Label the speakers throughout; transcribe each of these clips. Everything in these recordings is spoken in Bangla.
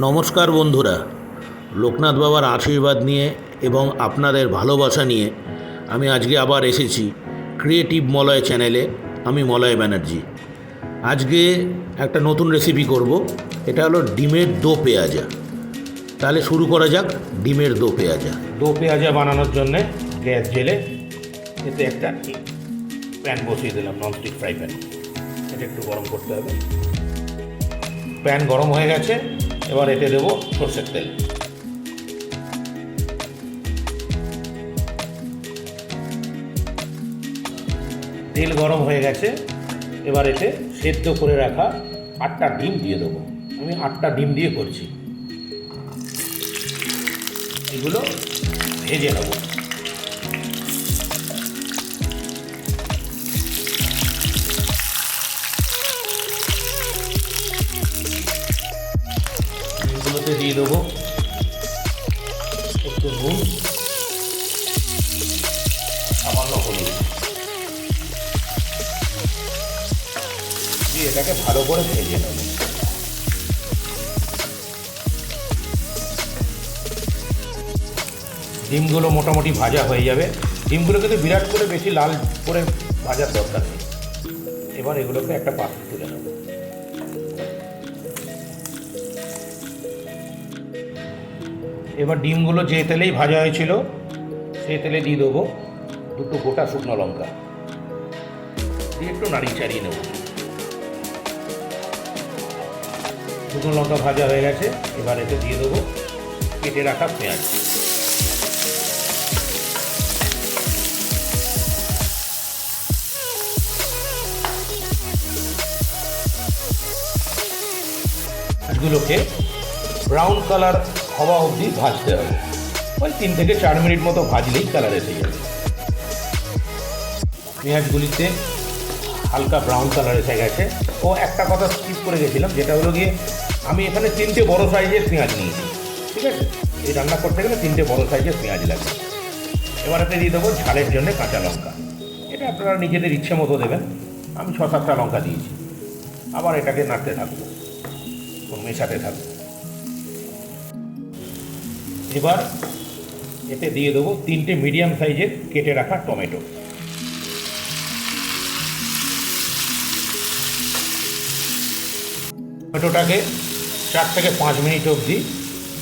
Speaker 1: নমস্কার বন্ধুরা, লোকনাথ বাবার আশীর্বাদ নিয়ে এবং আপনাদের ভালোবাসা নিয়ে আমি আজকে আবার এসেছি ক্রিয়েটিভ মলয় চ্যানেলে। আমি মলয় ব্যানার্জি। আজকে একটা নতুন রেসিপি করব। এটা হলো ডিমের দো পেঁয়াজা। তাহলে শুরু করা যাক ডিমের দো পেঁয়াজা। দো পেঁয়াজা বানানোর জন্যে গ্যাস জেলে এতে একটা প্যান বসিয়ে দিলাম, ননস্টিক ফ্রাই প্যান। এটা একটু গরম করতে হবে। প্যান গরম হয়ে গেছে, এবার এতে দেবো সর্ষের তেল। তেল গরম হয়ে গেছে, এবার এতে সেদ্ধ করে রাখা 8টা ডিম দিয়ে দেবো। আমি 8টা ডিম দিয়ে করছি। এগুলো ভেজে নেব। ডিমগুলোতে দিয়ে দেবো একটু নুন, সামান্য হলুদ দিয়ে এটাকে ভালো করে ভেজে নেব। ডিমগুলো মোটামুটি ভাজা হয়ে যাবে। ডিমগুলো কিন্তু বিরাট করে বেশি লাল করে ভাজার দরকার নেই। এবার এগুলোকে একটা পাত্রে তুলে নেব। এবার ডিমগুলো যে তেলেই ভাজা হয়েছিল সেই তেলে দিয়ে দেবো 2টো গোটা শুকনো লঙ্কা দিয়ে একটু নাড়িয়ে চাড়িয়ে নেব। শুকনো লঙ্কা ভাজা হয়ে গেছে, এবার এতে দিয়ে দেবো কেটে রাখা পেঁয়াজ। পেঁয়াজগুলোকে ব্রাউন কালার হওয়া অবধি ভাজতে হবে। ওই 3 থেকে 4 মিনিট মতো ভাজলেই কালার এসে যাবে। পেঁয়াজগুলিতে হালকা ব্রাউন কালার এসে গেছে। ও একটা কথা স্কিপ করে গেছিলাম, যেটা হলো গিয়ে আমি এখানে 3টে বড় সাইজের পেঁয়াজ নিয়েছি। ঠিক আছে, এই রান্না করতে গেলে 3টে বড় সাইজের পেঁয়াজ লাগবে। এবার এতে দিয়ে দেবো ঝালের জন্য কাঁচা লঙ্কা। এটা আপনারা নিজেদের ইচ্ছে মতো দেবেন। আমি 6-7টা লঙ্কা দিয়েছি। আবার এটাকে নাড়তে থাকবো, মেশাতে থাকবো। এবার এতে দিয়ে দেবো 3টে মিডিয়াম সাইজের কেটে রাখা টমেটো। টমেটোটাকে 4 থেকে 5 মিনিট অবধি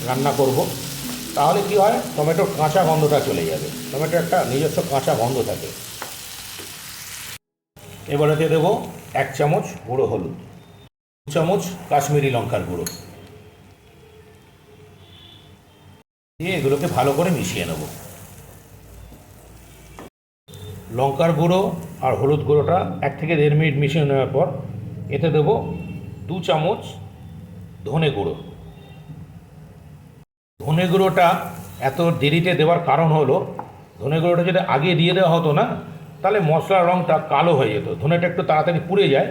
Speaker 1: রান্না করব। তাহলে কি হয়, টমেটোর কাঁচা গন্ধটা চলে যাবে। টমেটোর একটা নিজস্ব কাঁচা গন্ধ থাকে। এবার এতে দেবো 1 চামচ গুঁড়ো হলুদ, 2 চামচ কাশ্মীরি লঙ্কার গুঁড়ো দিয়ে এগুলোকে ভালো করে মিশিয়ে নেব। লঙ্কার গুঁড়ো আর হলুদ গুঁড়োটা 1 থেকে 1.5 মিনিট মিশিয়ে নেওয়ার পর এতে দেবো 2 চামচ ধনে গুঁড়ো। ধনে গুঁড়োটা এত দেরিতে দেওয়ার কারণ হলো, ধনে গুঁড়োটা যদি আগে দিয়ে দেওয়া হতো না, তাহলে মশলার রঙটা কালো হয়ে যেত। ধনেটা একটু তাড়াতাড়ি পুড়ে যায়,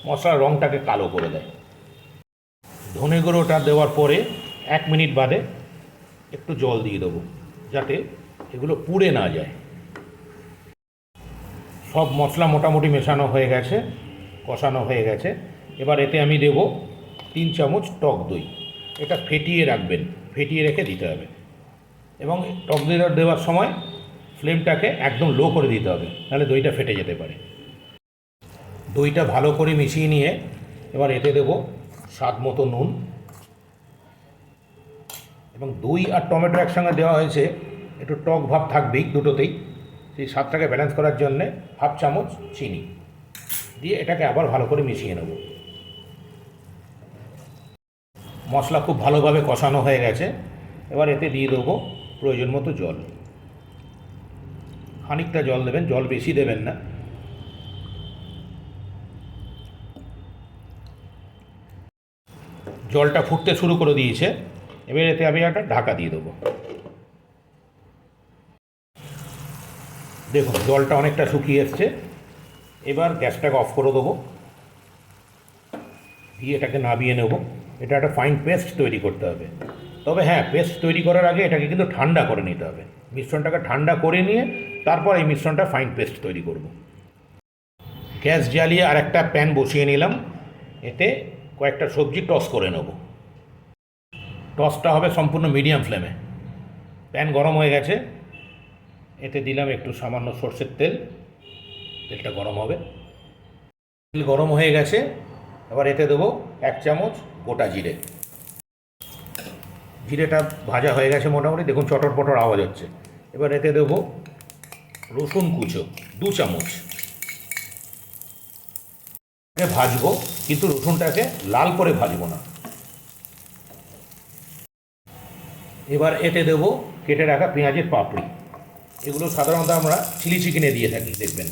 Speaker 1: মশলার রঙটাকে কালো করে দেয়। ধনে গুঁড়োটা দেওয়ার পরে 1 মিনিট বাদে একটু জল দিয়ে দেবো, যাতে এগুলো পুড়ে না যায়। সব মশলা মোটামুটি মেশানো হয়ে গেছে, কষানো হয়ে গেছে। এবার এতে আমি দেব 3 চামচ টক দই। এটা ফেটিয়ে রাখবেন, ফেটিয়ে রেখে দিতে হবে। এবং টক দইটা দেওয়ার সময় ফ্লেমটাকে একদম লো করে দিতে হবে, নাহলে দইটা ফেটে যেতে পারে। দইটা ভালো করে মিশিয়ে নিয়ে এবার এতে দেব স্বাদ মতো নুন। এবং দই আর টমেটো একসঙ্গে দেওয়া হয়েছে, একটু টক ভাব থাকবেই দুটোতেই। সেই স্বাদটাকে ব্যালেন্স করার জন্যে 1/2 চামচ চিনি দিয়ে এটাকে আবার ভালো করে মিশিয়ে নেব। মশলা খুব ভালোভাবে কষানো হয়ে গেছে। এবার এতে দিয়ে দেবো প্রয়োজন মতো জল। খানিকটা জল দেবেন, জল বেশি দেবেন না। জলটা ফুটতে শুরু করে দিয়েছে। এবার এতে আমি একটা ঢাকা দিয়ে দেবো। দেখুন জলটা অনেকটা শুকিয়ে এসছে। এবার গ্যাসটাকে অফ করে দেবো, দিয়ে এটাকে নামিয়ে নেব। এটা একটা ফাইন পেস্ট তৈরি করতে হবে। তবে হ্যাঁ, পেস্ট তৈরি করার আগে এটাকে কিন্তু ঠান্ডা করে নিতে হবে। মিশ্রণটাকে ঠান্ডা করে নিয়ে তারপর এই মিশ্রণটা ফাইন পেস্ট তৈরি করব। গ্যাস জ্বালিয়ে আর একটা প্যান বসিয়ে নিলাম, এতে কয়েকটা সবজি টস করে নেব। টসটা হবে সম্পূর্ণ মিডিয়াম ফ্লেমে। প্যান গরম হয়ে গেছে, এতে দিলাম একটু সামান্য সর্ষের তেল। তেলটা গরম হবে, তেল গরম হয়ে গেছে, এবার এতে দেবো 1 চামচ গোটা জিরে। জিরেটা ভাজা হয়ে গেছে মোটামুটি, দেখুন চটর পটর আওয়াজ হচ্ছে। এবার এতে দেবো রসুন কুচো 2 চামচ। ভাজবো, কিন্তু রসুনটাকে লাল করে ভাজবো না। এবার এতে দেবো কেটে রাখা পেঁয়াজের পাপড়ি। এগুলো সাধারণত আমরা চিলি চিকেনে দিয়ে থাকি, দেখবেন।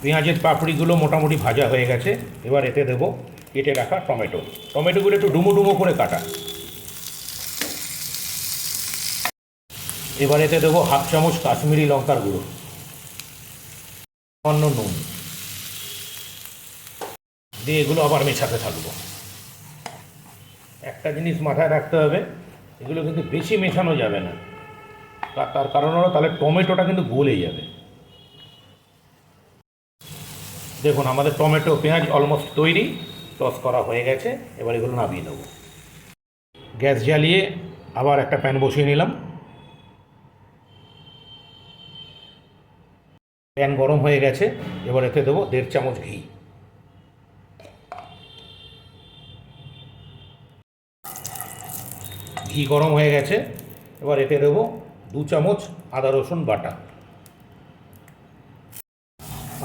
Speaker 1: পেঁয়াজের পাপড়িগুলো মোটামুটি ভাজা হয়ে গেছে, এবার এতে দেবো কেটে রাখা টমেটো। টমেটোগুলো একটু ডুমো ডুমো করে কাটা। এবার এতে দেবো 1/2 চামচ কাশ্মীরি লঙ্কার গুঁড়ো, সামান্য নুন দিয়ে এগুলো আবার মেশাতে থাকবো। একটা জিনিস মাথায় রাখতে হবে, এগুলো কিন্তু বেশি মেশানো যাবে না, তার কারণ হলো তাহলে টমেটোটা কিন্তু গলে যাবে। দেখুন আমাদের টমেটো পেঁয়াজ অলমোস্ট তৈরি, টস করা হয়ে গেছে। এবার এগুলো নামিয়ে নেব। গ্যাস জ্বালিয়ে আবার একটা প্যান বসিয়ে নিলাম। প্যান গরম হয়ে গেছে, এবার এতে দেবো 1.5 চামচ ঘি। ঘি গরম হয়ে গেছে, এবার এতে দেবো 2 চামচ আদা রসুন বাটা।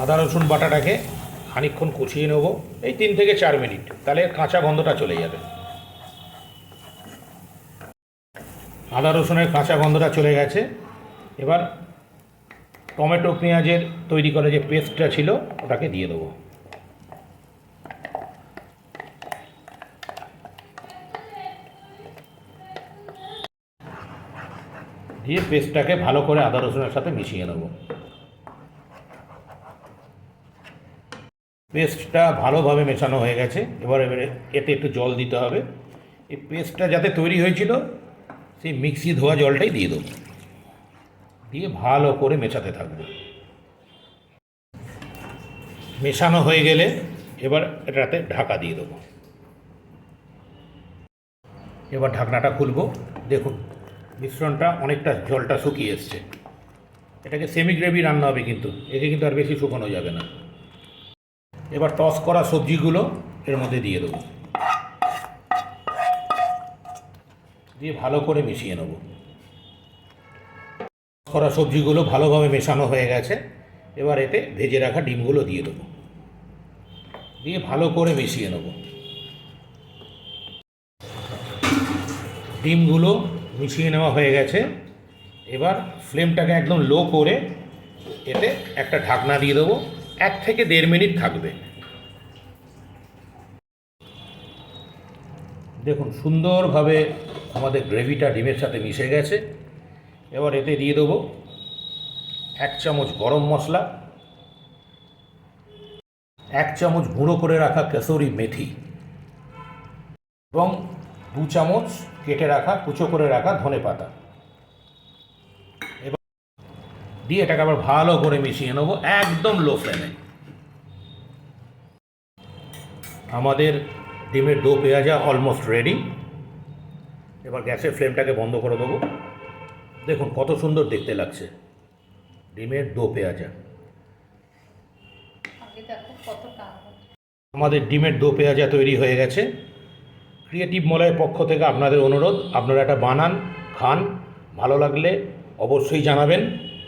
Speaker 1: আদা রসুন বাটাটাকে খানিকক্ষণ কষিয়ে নেব, এই 3 থেকে 4 মিনিট, তাহলে কাঁচা গন্ধটা চলে যাবে। আদা রসুনের কাঁচা গন্ধটা চলে গেছে, এবার টমেটো পেঁয়াজের তৈরি করে যে পেস্টটা ছিল ওটাকে দিয়ে দেবো। দিয়ে পেস্টটাকে ভালো করে আদা রসুনের সাথে মিশিয়ে নেব। পেস্টটা ভালোভাবে মেশানো হয়ে গেছে, এবারে এতে একটু জল দিতে হবে। এই পেস্টটা যাতে তৈরি হয়েছিল সেই মিক্সি ধোয়া জলটাই দিয়ে দেবো, দিয়ে ভালো করে মেশাতে থাকবো। মেশানো হয়ে গেলে এবার এটাতে ঢাকা দিয়ে দেবো। এবার ঢাকনাটা খুলবো, দেখুন মিশ্রণটা অনেকটা জলটা শুকিয়ে এসছে। এটাকে সেমি গ্রেভি রান্না হবে, কিন্তু একে কিন্তু আর বেশি শুকানো যাবে না। এবার টস করা সবজিগুলো এর মধ্যে দিয়ে দেবো, দিয়ে ভালো করে মিশিয়ে নেব। টস করা সবজিগুলো ভালোভাবে মেশানো হয়ে গেছে, এবার এতে ভেজে রাখা ডিমগুলো দিয়ে দেবো, দিয়ে ভালো করে মিশিয়ে নেব। ডিমগুলো মিশিয়ে নেওয়া হয়ে গেছে, এবার ফ্লেমটাকে একদম লো করে এতে একটা ঢাকনা দিয়ে দেবো, 1 থেকে 1.5 মিনিট থাকবে। দেখুন সুন্দরভাবে আমাদের গ্রেভিটা ডিমের সাথে মিশে গেছে। এবার এতে দিয়ে দেবো 1 চামচ গরম মশলা, 1 চামচ গুঁড়ো করে রাখা কসুরি মেথি এবং 2 চামচ কেটে রাখা কুচো করে রাখা ধনেপাতা। এবার দিয়ে এটাকে আবার ভালো করে মিশিয়ে নেব একদম লো ফ্লেমে। আমাদের ডিমের দো পেঁয়াজা অলমোস্ট রেডি। এবার গ্যাসের ফ্লেমটাকে বন্ধ করে দেবো। দেখুন কত সুন্দর দেখতে লাগছে ডিমের দো পেঁয়াজা। আমাদের ডিমের দো পেঁয়াজা তৈরি হয়ে গেছে। ক্রিয়েটিভ মলয়ের পক্ষ থেকে আপনাদের অনুরোধ, আপনারা এটা বানান, খান, ভালো লাগলে অবশ্যই জানাবেন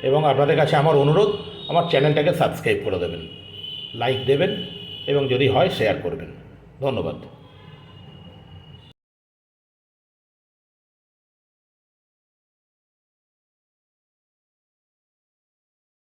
Speaker 1: এবং আপনাদের কাছে আমার অনুরোধ আমার চ্যানেলটাকে সাবস্ক্রাইব করে দেবেন, লাইক দেবেন এবং যদি হয় শেয়ার করবেন। ধন্যবাদ।